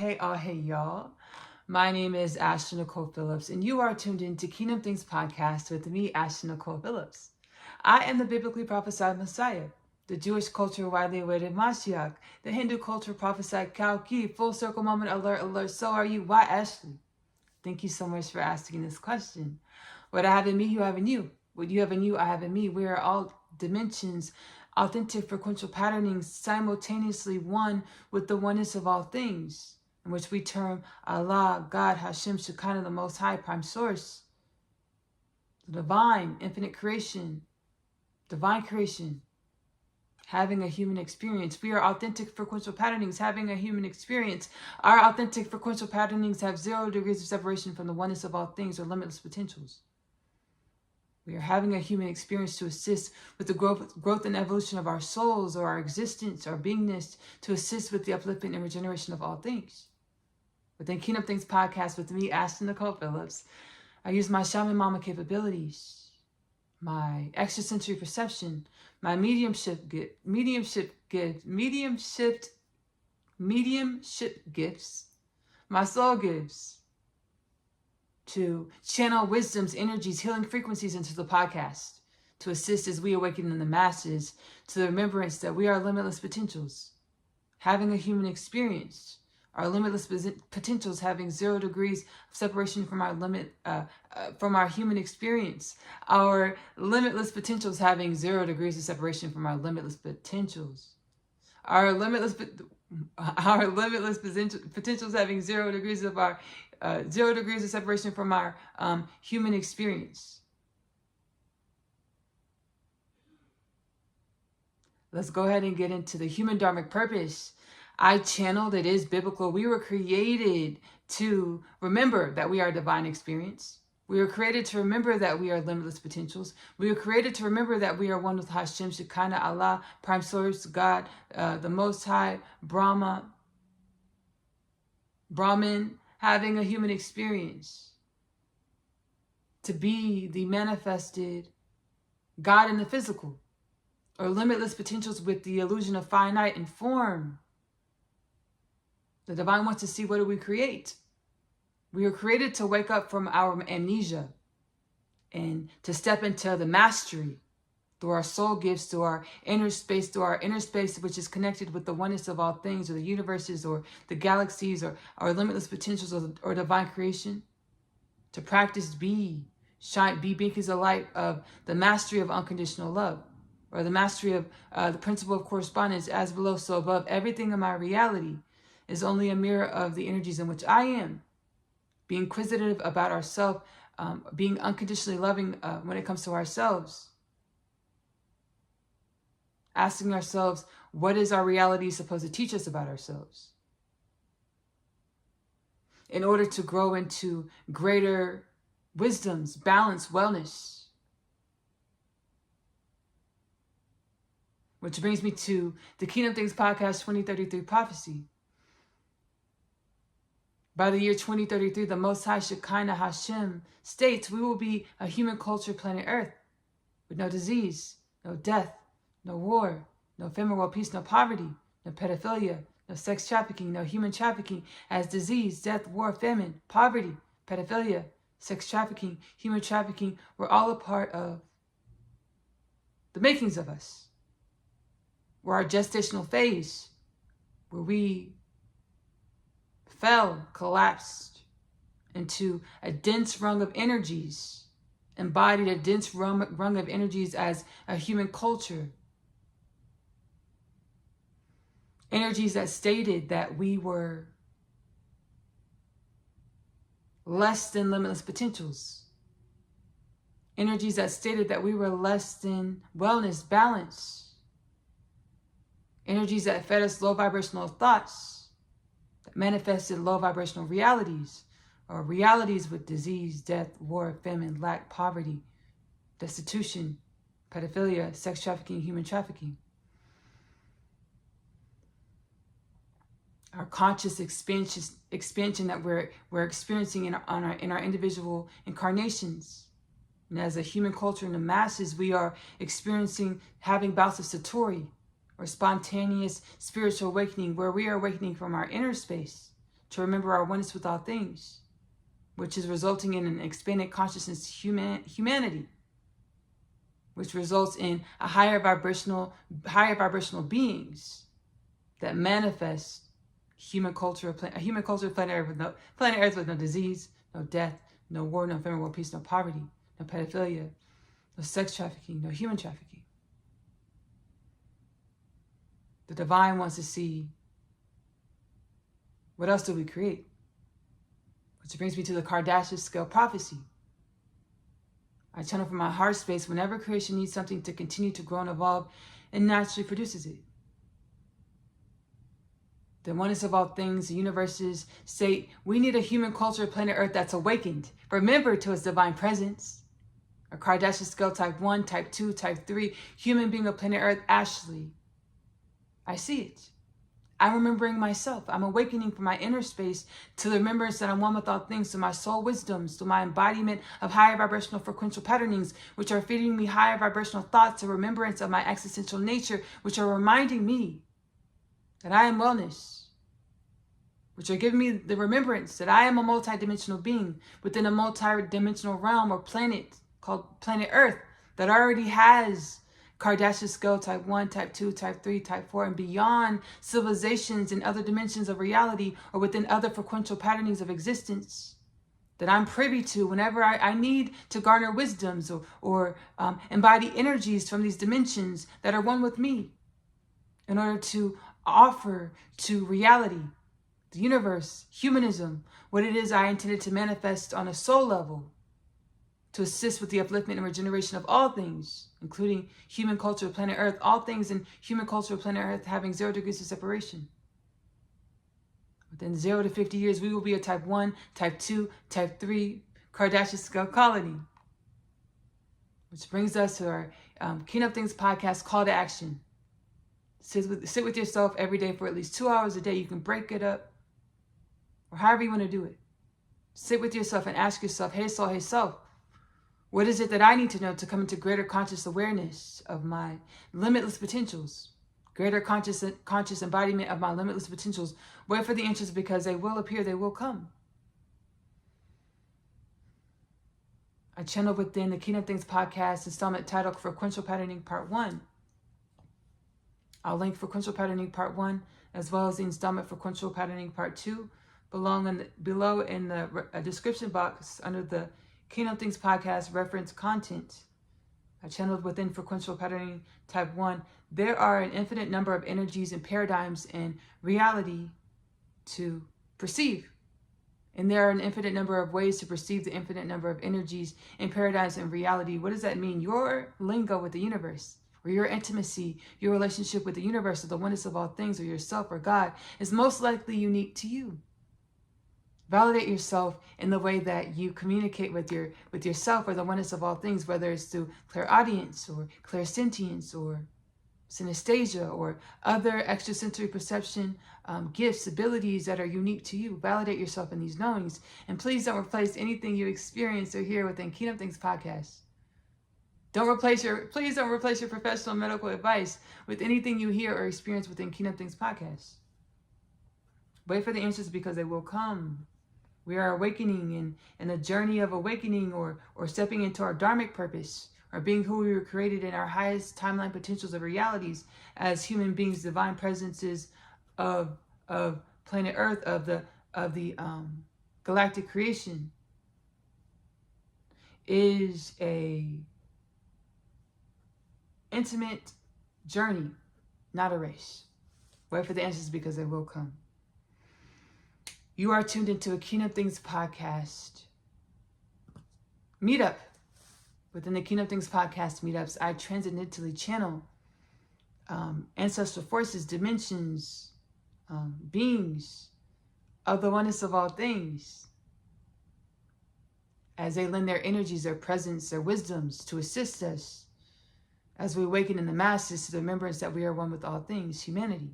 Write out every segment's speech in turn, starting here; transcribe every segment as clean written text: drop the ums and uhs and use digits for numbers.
Hey, y'all. My name is Ashley-Nicole Phillips, and you are tuned in to Kingdom Things Podcast with me, Ashley-Nicole Phillips. I am the biblically prophesied Messiah, the Jewish culture widely awaited Mashiach, the Hindu culture prophesied Kalki, full circle moment, alert, so are you. Why, Ashley? Thank you so much for asking this question. What I have in me, you have in you. What you have in you, I have in me. We are all dimensions, authentic frequential patterning, simultaneously one with the oneness of all things, in which we term Allah, God, Hashem, Shekinah, the Most High, Prime Source, the divine, infinite creation, divine creation, having a human experience. We are authentic frequential patternings, having a human experience. Our authentic frequential patternings have 0 degrees of separation from the oneness of all things or limitless potentials. We are having a human experience to assist with the growth and evolution of our souls or our existence, our beingness, to assist with the upliftment and regeneration of all things. Within Kingdom Things Podcast with me, Ashley-Nicole Phillips, I use my shaman mama capabilities, my extrasensory perception, my mediumship gifts, my soul gifts, to channel wisdom's energies, healing frequencies into the podcast, to assist as we awaken in the masses to the remembrance that we are limitless potentials, having a human experience, our limitless potentials having 0 degrees of separation from our human experience, our limitless potentials having 0 degrees of separation from our limitless potentials, our limitless potentials having 0 degrees of our 0 degrees of separation from our human experience. Let's go ahead and get into the human dharmic purpose. I channeled, it is biblical. We were created to remember that we are divine experience. We were created to remember that we are limitless potentials. We were created to remember that we are one with Hashem, Shekinah, Allah, Prime Source, God, the Most High, Brahman, having a human experience. To be the manifested God in the physical, or limitless potentials with the illusion of finite and form. The divine wants to see, what do we create? We were created to wake up from our amnesia and to step into the mastery through our soul gifts, through our inner space, which is connected with the oneness of all things, or the universes, or the galaxies, or our limitless potentials, or divine creation. To practice be beacons of light of the mastery of unconditional love, or the mastery of the principle of correspondence, as below, so above. Everything in my reality is only a mirror of the energies in which I am. Be inquisitive about ourselves, being unconditionally loving when it comes to ourselves. Asking ourselves, what is our reality supposed to teach us about ourselves? In order to grow into greater wisdoms, balance, wellness. Which brings me to the Kingdom Things Podcast 2033 prophecy. By the year 2033, the Most High Shekinah Hashem states we will be a human culture planet Earth with no disease, no death, no war, no ephemeral peace, no poverty, no pedophilia, no sex trafficking, no human trafficking, as disease, death, war, famine, poverty, pedophilia, sex trafficking, human trafficking were all a part of the makings of us. We're our gestational phase, where we collapsed into a dense rung of energies, embodied a dense rung of energies as a human culture. Energies that stated that we were less than limitless potentials. Energies that stated that we were less than wellness, balance. Energies that fed us low vibrational thoughts, that manifested low vibrational realities, or realities with disease, death, war, famine, lack, poverty, destitution, pedophilia, sex trafficking, human trafficking. Our conscious expansion that we're experiencing in our individual incarnations. And as a human culture in the masses, we are experiencing having bouts of satori, or spontaneous spiritual awakening, where we are awakening from our inner space to remember our oneness with all things, which is resulting in an expanded consciousness humanity, which results in a higher vibrational beings that manifest a human culture of planet Earth with no disease, no death, no war, no famine, world peace, no poverty, no pedophilia, no sex trafficking, no human trafficking. The divine wants to see, what else do we create? Which brings me to the Kardashian scale prophecy. I channel from my heart space whenever creation needs something to continue to grow and evolve, and naturally produces it. The oneness of all things, the universes say we need a human culture of planet Earth that's awakened, remembered to its divine presence. A Kardashian scale type 1, type 2, type 3, human being of planet Earth, Ashley. I see it. I'm remembering myself. I'm awakening from my inner space to the remembrance that I'm one with all things, to my soul wisdoms, to my embodiment of higher vibrational frequential patternings, which are feeding me higher vibrational thoughts, to remembrance of my existential nature, which are reminding me that I am wellness, which are giving me the remembrance that I am a multidimensional being within a multidimensional realm or planet called planet Earth that already has Kardashian scale type 1, type 2, type 3, type 4, and beyond civilizations and other dimensions of reality or within other frequential patternings of existence that I'm privy to whenever I need to garner wisdoms or embody energies from these dimensions that are one with me in order to offer to reality, the universe, humanism, what it is I intended to manifest on a soul level, to assist with the upliftment and regeneration of all things, including human culture of planet Earth, all things in human culture of planet Earth having 0 degrees of separation. Within 0 to 50 years, we will be a type 1, type 2, type 3 Kardashian scale colony. Which brings us to our Kingdom Things podcast call to action. Sit with yourself every day for at least 2 hours a day. You can break it up or however you want to do it. Sit with yourself and ask yourself, hey soul, hey self, what is it that I need to know to come into greater conscious awareness of my limitless potentials? Greater conscious embodiment of my limitless potentials. Wait for the answers because they will appear, they will come. I channel within the Kingdom Things podcast installment titled Frequential Patterning Part 1. I'll link Frequential Patterning Part 1 as well as the installment Frequential Patterning Part 2 below in the description box under the Kingdom Things podcast reference content. I channeled within Frequential Patterning Type 1. There are an infinite number of energies and paradigms and reality to perceive. And there are an infinite number of ways to perceive the infinite number of energies and paradigms and reality. What does that mean? Your lingo with the universe, or your intimacy, your relationship with the universe, or the oneness of all things, or yourself or God, is most likely unique to you. Validate yourself in the way that you communicate with yourself or the oneness of all things, whether it's through clairaudience or clairsentience or synesthesia or other extrasensory perception gifts, abilities that are unique to you. Validate yourself in these knowings. And please don't replace anything you experience or hear within Kingdom Things podcast. Please don't replace your professional medical advice with anything you hear or experience within Kingdom Things podcast. Wait for the answers because they will come. We are awakening in a journey of awakening or stepping into our dharmic purpose or being who we were created in our highest timeline potentials of realities as human beings, divine presences of planet Earth, of the galactic creation, is a intimate journey, not a race. Wait for the answers because they will come. You are tuned into a Kingdom Things podcast meetup. Within the Kingdom Things podcast meetups, I transcendentally channel ancestral forces, dimensions, beings of the oneness of all things as they lend their energies, their presence, their wisdoms to assist us as we awaken in the masses to the remembrance that we are one with all things, humanity,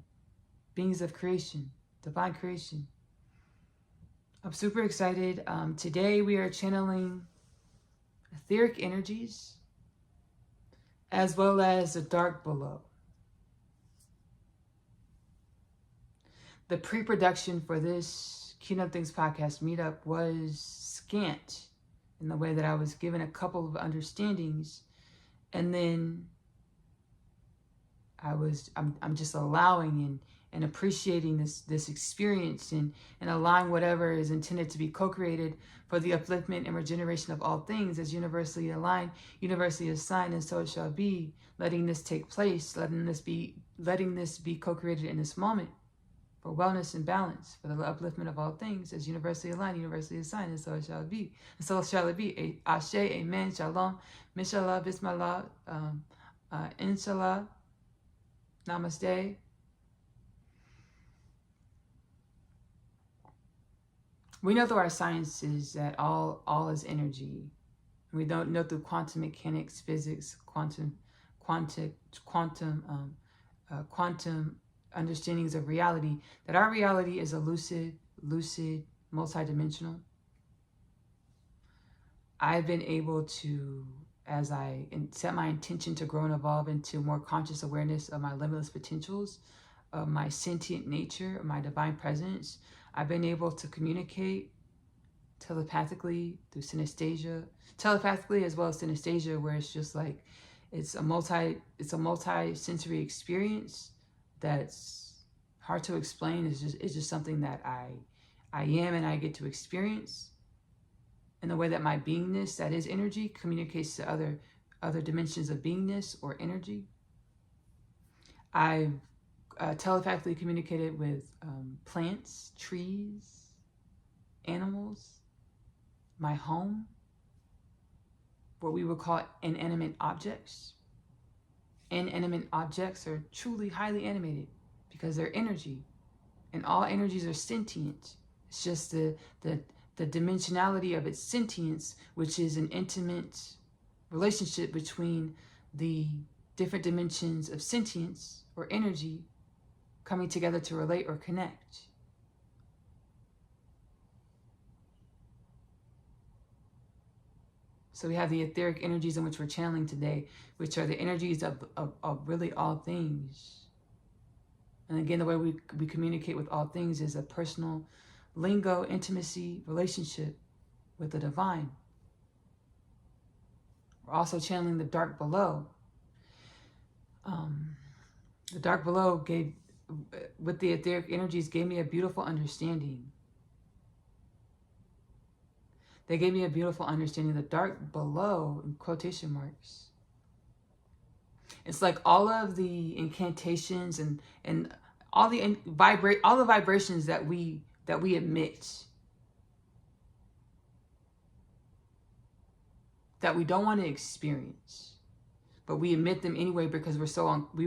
beings of creation, divine creation. I'm super excited. Today we are channeling etheric energies as well as the dark below. The pre-production for this Kingdom Things podcast meetup was scant in the way that I was given a couple of understandings, and then I'm just allowing and appreciating this experience, and allowing whatever is intended to be co-created for the upliftment and regeneration of all things as universally aligned, universally assigned, and so it shall be. Letting this take place, letting this be co-created in this moment for wellness and balance, for the upliftment of all things as universally aligned, universally assigned, and so it shall be. And so shall it be. Ashe, amen, shalom, mishallah, bismillah, inshallah, namaste. We know through our sciences that all is energy. We don't know through quantum mechanics, physics, quantum understandings of reality, that our reality is a lucid, multidimensional. I've been able to, as I set my intention to grow and evolve into more conscious awareness of my limitless potentials, of my sentient nature, of my divine presence, I've been able to communicate telepathically through synesthesia, telepathically as well as synesthesia, where it's just like it's a multi-sensory experience that's hard to explain. It's just something that I am and I get to experience in the way that my beingness, that is energy, communicates to other dimensions of beingness or energy. I've telepathically communicated with plants, trees, animals, my home, what we would call inanimate objects. Inanimate objects are truly highly animated because they're energy, and all energies are sentient. It's just the dimensionality of its sentience, which is an intimate relationship between the different dimensions of sentience or energy coming together to relate or connect. So we have the etheric energies in which we're channeling today, which are the energies of really all things. And again, the way we communicate with all things is a personal lingo, intimacy, relationship with the divine. We're also channeling the dark below. The dark below with the etheric energies, gave me a beautiful understanding. They gave me a beautiful understanding. The dark below, in quotation marks, it's like all of the incantations and all the vibrations that we emit, that we don't want to experience, but we emit them anyway because we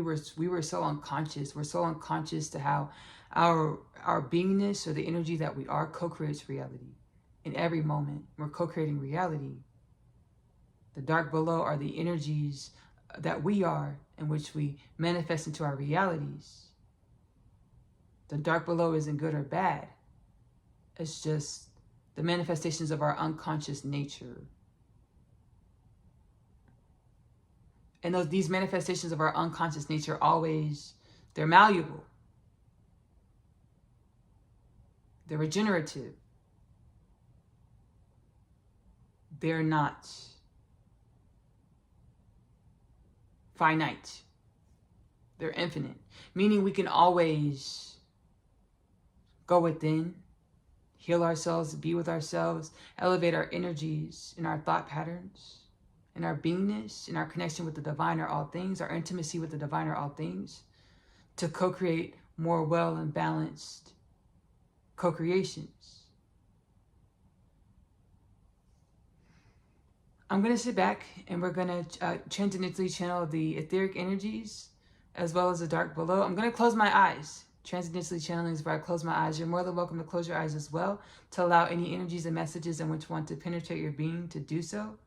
were so unconscious. We're so unconscious to how our beingness, or the energy that we are, co-creates reality. In every moment, we're co-creating reality. The dark below are the energies that we are, in which we manifest into our realities. The dark below isn't good or bad. It's just the manifestations of our unconscious nature. And these manifestations of our unconscious nature they're malleable. They're regenerative. They're not finite. They're infinite, meaning we can always go within, heal ourselves, be with ourselves, elevate our energies in our thought patterns, in our beingness, in our connection with the divine or all things, our intimacy with the divine or all things, to co-create more well and balanced co-creations. I'm going to sit back and we're going to transcendently channel the etheric energies as well as the dark below. I'm going to close my eyes. Transcendently channeling is where I close my eyes. You're more than welcome to close your eyes as well, to allow any energies and messages in which want to penetrate your being to do so.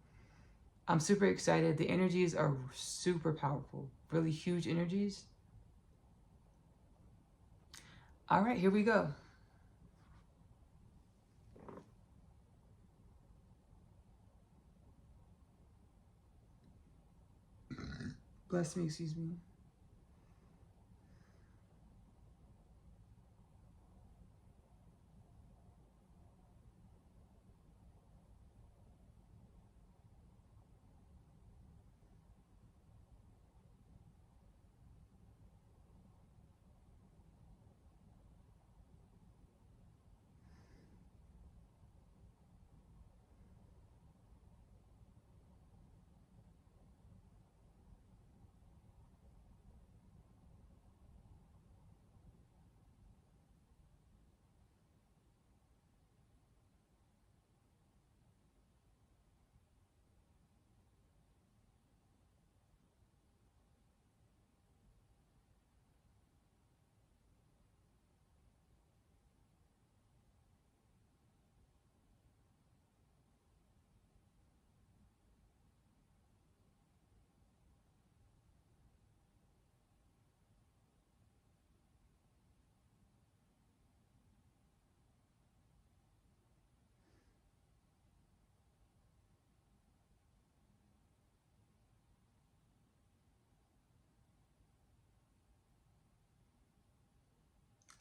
I'm super excited. The energies are super powerful, really huge energies. All right, here we go. Bless me, excuse me.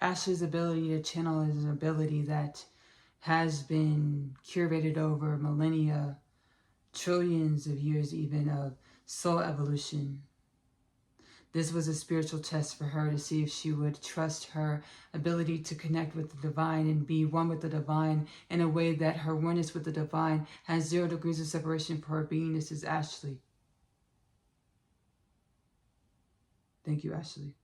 Ashley's ability to channel is an ability that has been curated over millennia, trillions of years even, of soul evolution. This was a spiritual test for her to see if she would trust her ability to connect with the divine and be one with the divine in a way that her oneness with the divine has 0 degrees of separation for her being. This is Ashley. Thank you, Ashley.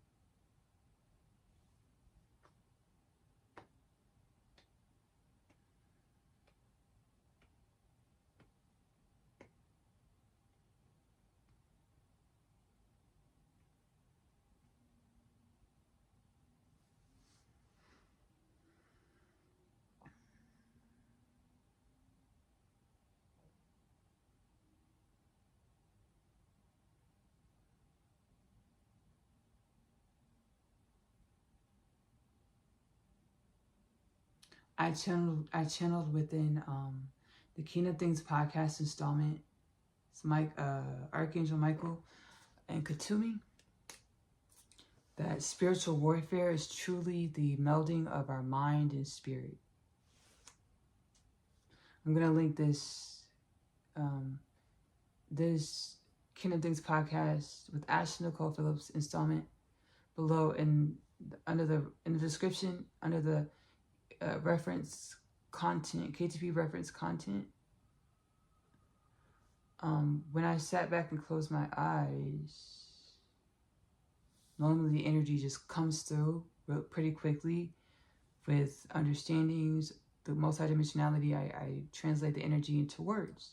I channeled within the Kingdom Things podcast installment. It's Archangel Michael and Katumi. That spiritual warfare is truly the melding of our mind and spirit. I'm gonna link this this Kingdom Things podcast with Ashley-Nicole Phillips installment below in the description under the reference content, KTP reference content. When I sat back and closed my eyes, normally the energy just comes through pretty quickly with understandings, the multidimensionality. I translate the energy into words.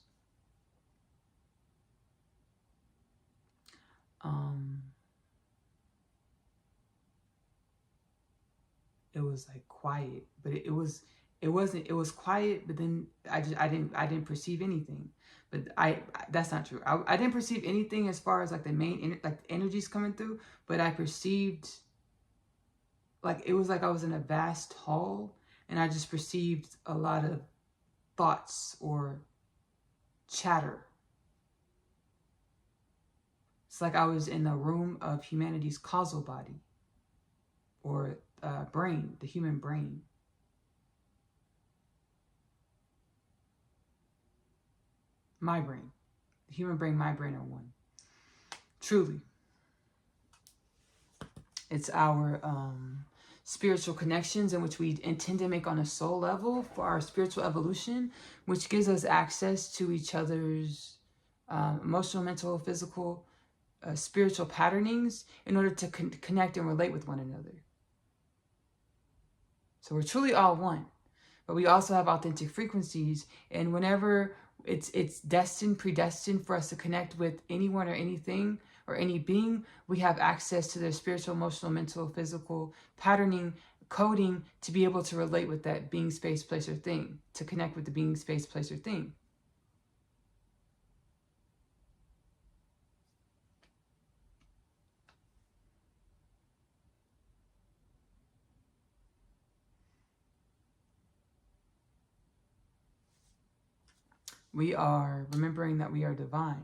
It was like quiet, but it was quiet, but then I didn't perceive anything. But that's not true. I didn't perceive anything as far as like the main energies coming through, but I perceived, like, it was like I was in a vast hall and I just perceived a lot of thoughts or chatter. It's like I was in the room of humanity's causal body, or brain, the human brain. My brain. The human brain, my brain are one. Truly. It's our spiritual connections in which we intend to make on a soul level for our spiritual evolution, which gives us access to each other's emotional, mental, physical, spiritual patternings in order to connect and relate with one another. So we're truly all one, but we also have authentic frequencies, and whenever it's predestined for us to connect with anyone or anything or any being, we have access to their spiritual, emotional, mental, physical patterning, coding to be able to relate with that being, space, place, or thing, to connect with the being, space, place, or thing. We are remembering that we are divine.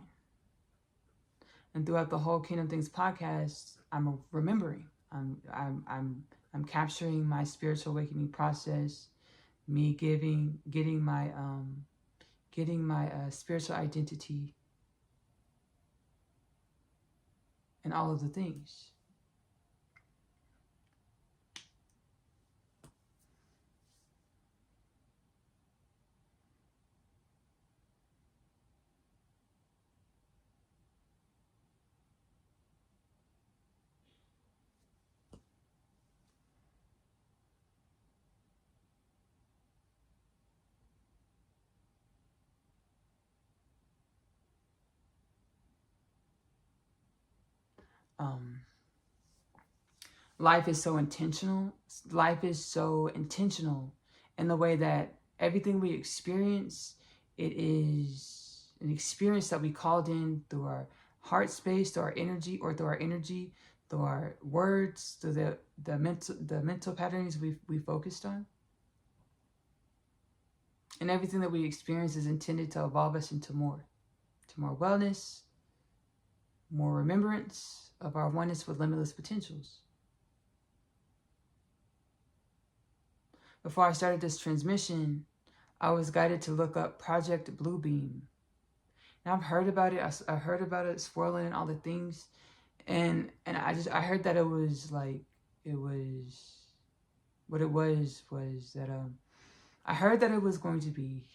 And throughout the whole Kingdom Things podcast, I'm remembering. I'm capturing my spiritual awakening process, me getting my spiritual identity, and all of the things. Life is so intentional. Life is so intentional in the way that everything we experience, it is an experience that we called in through our heart space, through our energy, through our words, through the mental patterns we focused on. And everything that we experience is intended to evolve us into more wellness, more remembrance of our oneness with limitless potentials. before I started this transmission, I was guided to look up Project Bluebeam. And I've heard about it. I heard about it swirling and all the things. And I heard that it was like, what it was that, I heard that it was going to be,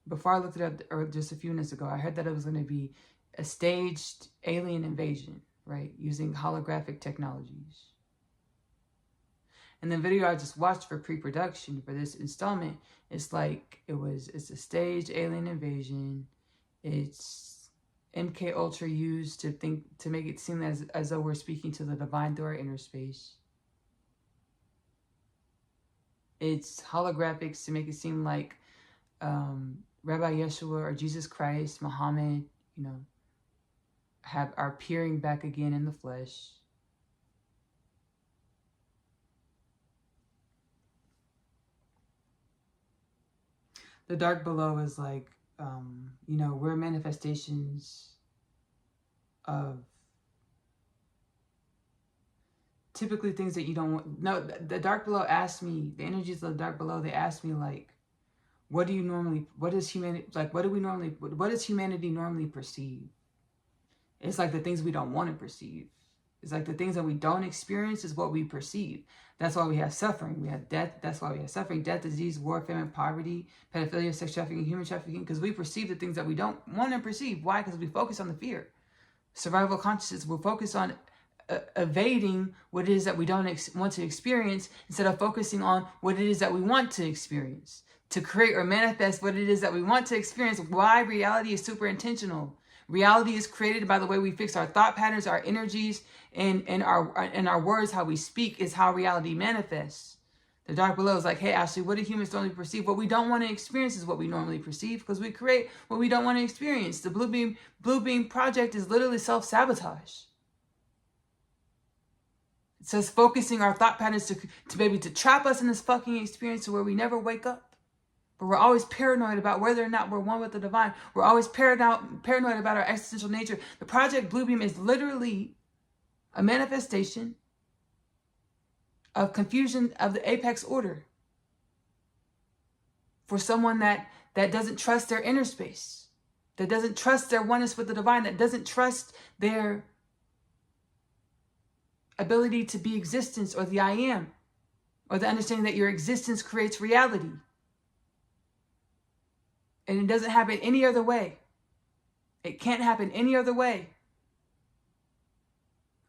before I looked it up, or just a few minutes ago, I heard that it was going to be a staged alien invasion, right? Using holographic technologies. And the video I just watched for pre-production for this installment, it's like, it's a staged alien invasion. It's MK Ultra used to make it seem as though we're speaking to the divine through our inner space. It's holographics to make it seem like Rabbi Yeshua or Jesus Christ, Muhammad, are appearing back again in the flesh. The dark below is like, we're manifestations of typically things that you don't want. No, the dark below asked me, the energies of the dark below, they asked me like, what does humanity normally perceive? It's like the things we don't want to perceive. It's like the things that we don't experience is what we perceive. That's why we have suffering. We have death. That's why we have suffering. Death, disease, war, famine, poverty, pedophilia, sex trafficking, human trafficking. Because we perceive the things that we don't want to perceive. Why? Because we focus on the fear. Survival consciousness. We're focused on evading what it is that we don't want to experience instead of focusing on what it is that we want to experience. To create or manifest what it is that we want to experience. Why reality is super intentional. Reality is created by the way we fix our thought patterns, our energies, and our words. How we speak is how reality manifests. The dark below is like, hey, Ashley, what do humans normally perceive? What we don't want to experience is what we normally perceive, because we create what we don't want to experience. The Blue Beam project is literally self-sabotage. It says focusing our thought patterns to trap us in this fucking experience to where we never wake up. But we're always paranoid about whether or not we're one with the divine. We're always paranoid about our existential nature. The Project Bluebeam is literally a manifestation of confusion of the apex order for someone that doesn't trust their inner space, that doesn't trust their oneness with the divine, that doesn't trust their ability to be existence, or the I am, or the understanding that your existence creates reality. And it doesn't happen any other way. It can't happen any other way.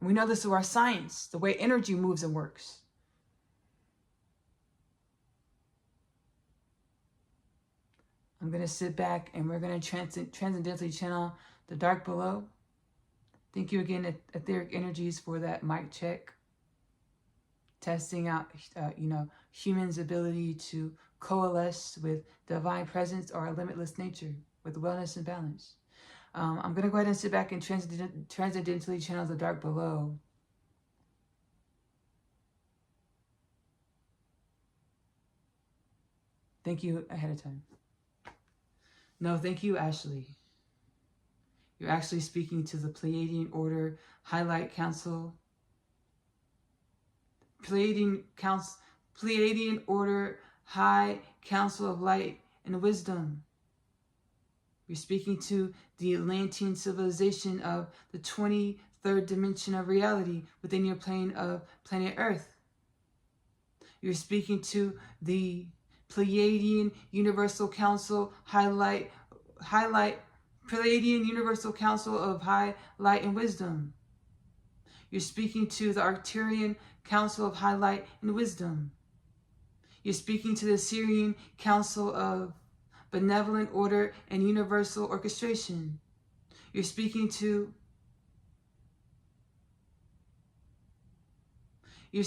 We know this through our science, the way energy moves and works. I'm going to sit back and we're going to transcendentally channel the dark below. Thank you again, Etheric Energies, for that mic check. Testing out, humans' ability to coalesce with divine presence or our limitless nature with wellness and balance. I'm going to go ahead and sit back and transcendentally channel the dark below. Thank you ahead of time. No, thank you, Ashley. You're actually speaking to the Pleiadian Order Highlight Council. Pleiadian Order High Council of Light and Wisdom. You're speaking to the Atlantean civilization of the 23rd dimension of reality within your plane of planet Earth. You're speaking to the Pleiadian Universal Council Pleiadian Universal Council of High Light and Wisdom. You're speaking to the Arcturian Council of High Light and Wisdom. You're speaking to the Syrian Council of Benevolent Order and Universal Orchestration. You're speaking to the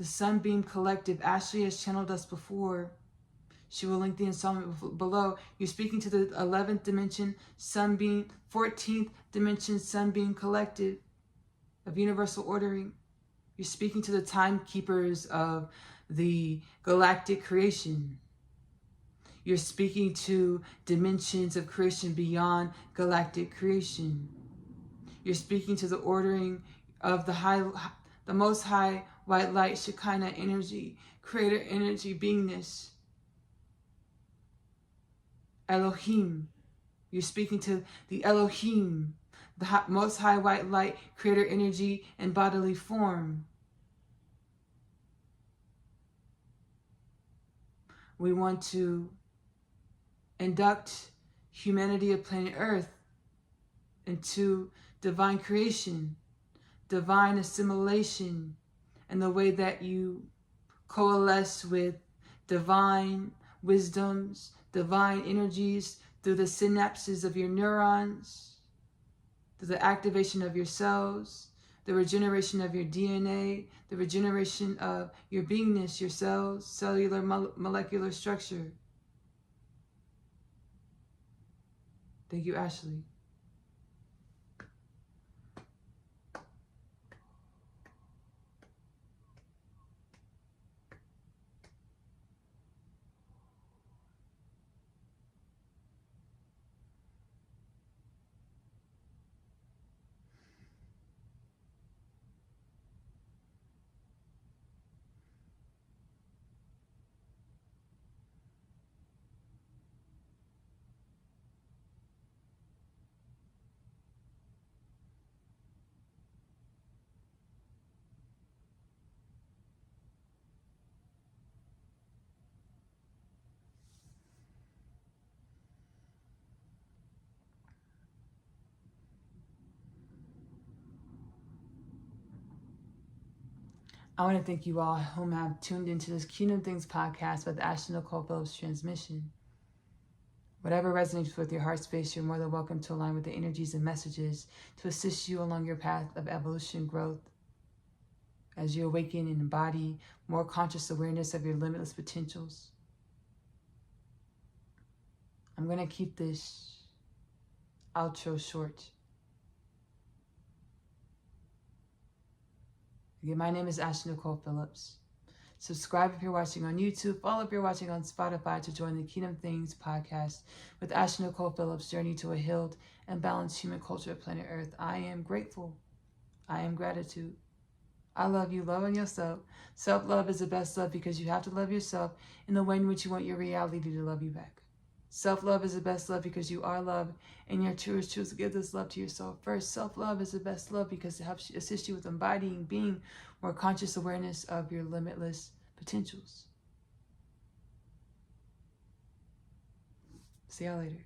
Sunbeam Collective. Ashley has channeled us before. She will link the installment below. You're speaking to the 11th dimension Sunbeam, 14th dimension Sunbeam Collective of Universal Ordering. You're speaking to the timekeepers of the galactic creation. You're speaking to dimensions of creation beyond galactic creation. You're speaking to the ordering of the most high white light, Shekinah energy, creator energy, beingness, Elohim. You're speaking to the Elohim, the most high white light, creator energy, and bodily form. We want to induct humanity of planet Earth into divine creation, divine assimilation, and the way that you coalesce with divine wisdoms, divine energies through the synapses of your neurons, through the activation of your cells, the regeneration of your DNA, the regeneration of your beingness, your cells, cellular, molecular structure. Thank you, Ashley. I want to thank you all whom have tuned into this Kingdom Things podcast with Ashley-Nicole Phillips transmission. Whatever resonates with your heart space, you're more than welcome to align with the energies and messages to assist you along your path of evolution growth as you awaken and embody more conscious awareness of your limitless potentials. I'm going to keep this outro short. Again, my name is Ashley-Nicole Phillips. Subscribe if you're watching on YouTube. Follow if you're watching on Spotify to join the Kingdom Things podcast with Ashley-Nicole Phillips' journey to a healed and balanced human culture of planet Earth. I am grateful. I am gratitude. I love you. Love on yourself. Self-love is the best love because you have to love yourself in the way in which you want your reality to love you back. Self-love is the best love because you are love and your truest choose to give this love to yourself first. Self-love is the best love because it helps assist you with embodying being more conscious awareness of your limitless potentials. See y'all later.